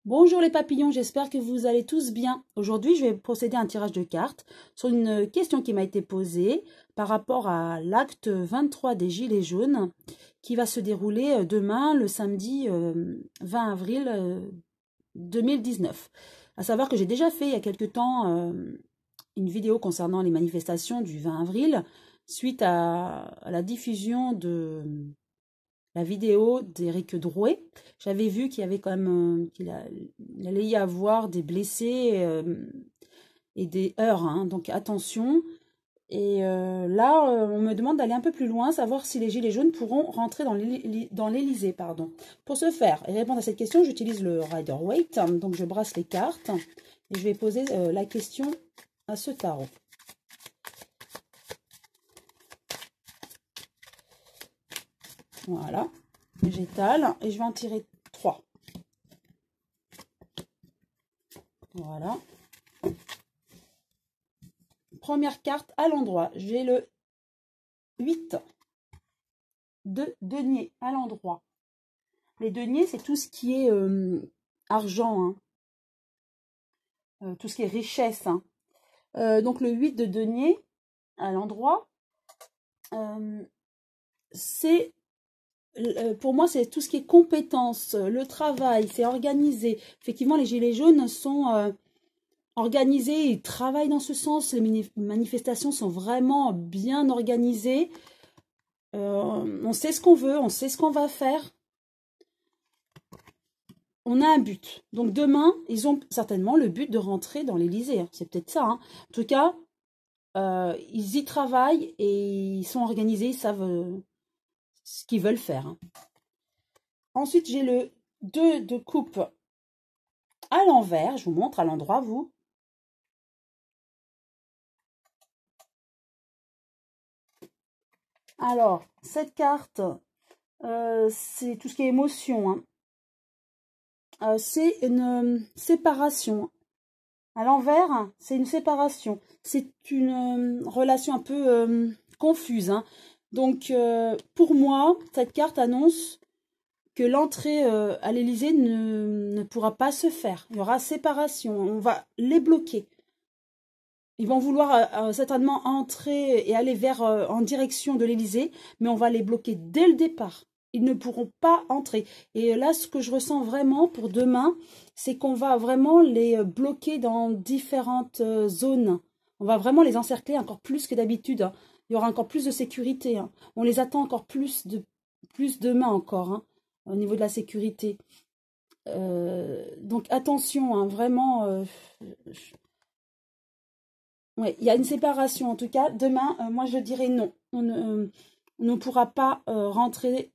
Bonjour les papillons, j'espère que vous allez tous bien. Aujourd'hui, je vais procéder à un tirage de cartes sur une question qui m'a été posée par rapport à l'acte 23 des Gilets jaunes qui va se dérouler demain, le samedi 20 avril 2019. À savoir que j'ai déjà fait il y a quelque temps une vidéo concernant les manifestations du 20 avril suite à la diffusion de la vidéo d'Éric Drouet. J'avais vu qu'il y avait quand même il allait y avoir des blessés et des heurts, hein, donc attention. Et là, on me demande d'aller un peu plus loin, savoir si les gilets jaunes pourront rentrer dans l'Élysée, pardon. Pour ce faire et répondre à cette question, j'utilise le Rider-Waite, donc je brasse les cartes et je vais poser la question à ce tarot. Voilà, j'étale et je vais en tirer 3. Voilà. Première carte à l'endroit, j'ai le 8 de denier à l'endroit. Les deniers, c'est tout ce qui est argent, hein. Tout ce qui est richesse. Hein. Donc le 8 de denier à l'endroit, c'est pour moi, c'est tout ce qui est compétence, le travail, c'est organisé. Effectivement, les gilets jaunes sont organisés, ils travaillent dans ce sens. Les manifestations sont vraiment bien organisées. On sait ce qu'on veut, on sait ce qu'on va faire. On a un but. Donc demain, ils ont certainement le but de rentrer dans l'Élysée. Hein. C'est peut-être ça. Hein. En tout cas, ils y travaillent et ils sont organisés, ils savent ce qu'ils veulent faire. Hein. Ensuite, j'ai le 2 de coupe à l'envers. Je vous montre à l'endroit, vous. Alors, cette carte, c'est tout ce qui est émotion. Hein. C'est une séparation. À l'envers, c'est une séparation. C'est une relation un peu confuse. Hein. Donc, pour moi, cette carte annonce que l'entrée à l'Élysée ne pourra pas se faire. Il y aura séparation. On va les bloquer. Ils vont vouloir certainement entrer et aller en direction de l'Élysée, mais on va les bloquer dès le départ. Ils ne pourront pas entrer. Et là, ce que je ressens vraiment pour demain, c'est qu'on va vraiment les bloquer dans différentes zones. On va vraiment les encercler encore plus que d'habitude. Hein. Il y aura encore plus de sécurité. Hein. On les attend encore plus demain encore, hein, au niveau de la sécurité. Donc attention, hein, vraiment... Oui, il y a une séparation. En tout cas, demain, moi, je dirais non. On ne pourra pas rentrer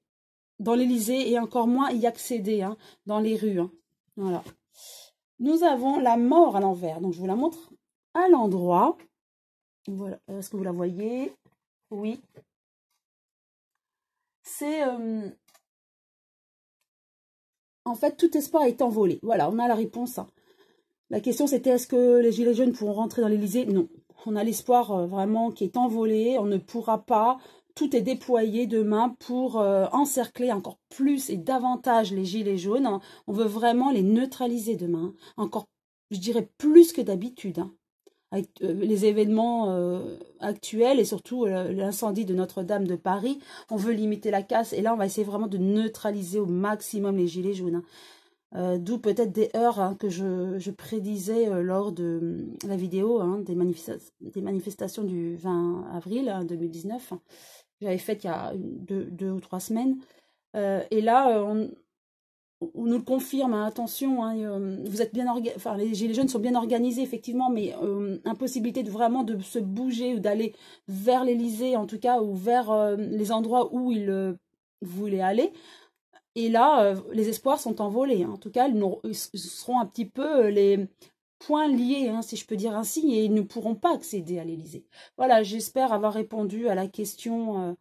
dans l'Élysée et encore moins y accéder hein, dans les rues. Hein. Voilà. Nous avons la mort à l'envers. Donc, je vous la montre à l'endroit. Voilà. Est-ce que vous la voyez? Oui. C'est... en fait, tout espoir est envolé. Voilà, on a la réponse. Hein. La question, c'était est-ce que les gilets jaunes pourront rentrer dans l'Élysée? Non. On a l'espoir vraiment qui est envolé. On ne pourra pas. Tout est déployé demain pour encercler encore plus et davantage les gilets jaunes. On veut vraiment les neutraliser demain. Encore, je dirais, plus que d'habitude. Hein, avec les événements actuels et surtout l'incendie de Notre-Dame de Paris. On veut limiter la casse. Et là, on va essayer vraiment de neutraliser au maximum les gilets jaunes. Hein. D'où peut-être des heurts hein, que je prédisais lors de la vidéo hein, des manifestations du 20 avril 2019. J'avais fait il y a 2 ou 3 semaines. Et là, on nous le confirme, hein, attention, hein, vous êtes bien enfin, les gilets jaunes sont bien organisés, effectivement, mais impossibilité vraiment de se bouger ou d'aller vers l'Élysée, en tout cas, ou vers les endroits où ils voulaient aller. Et là, les espoirs sont envolés. Hein. En tout cas, ils seront un petit peu les points liés, hein, si je peux dire ainsi, et ils ne pourront pas accéder à l'Élysée. Voilà, j'espère avoir répondu à la question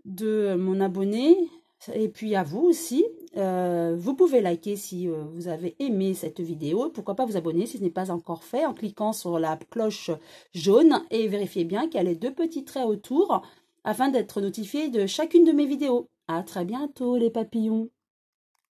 de mon abonné, et puis à vous aussi. Vous pouvez liker si vous avez aimé cette vidéo. Pourquoi pas vous abonner si ce n'est pas encore fait en cliquant sur la cloche jaune et vérifiez bien qu'il y a les 2 petits traits autour afin d'être notifié de chacune de mes vidéos. À très bientôt les papillons.